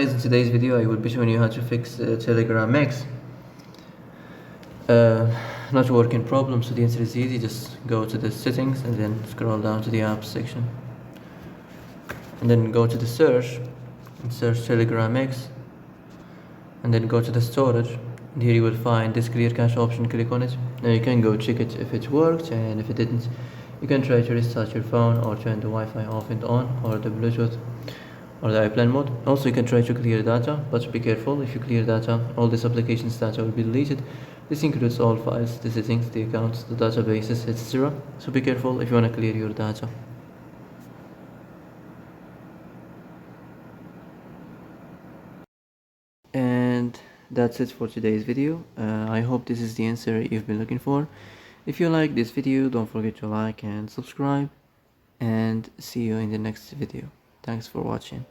guys, in today's video I will be showing you how to fix Telegram X not working problem. So the answer is easy. Just go to the settings and then scroll down to the apps section and then go to the search and search Telegram X and then go to the storage, and here you will find this clear cache option. Click on it. Now you can go check it if it worked, and if it didn't you can try to restart your phone or turn the Wi-Fi off and on, or the Bluetooth or the airplane mode. Also you can try to clear data, but be careful. If you clear data, all this application's data will be deleted. This includes all files, the settings, the accounts, the databases, etc. So be careful if you want to clear your data. And that's it for today's video. I hope this is the answer you've been looking for. If you like this video, don't forget to like and subscribe, and see you in the next video. Thanks for watching.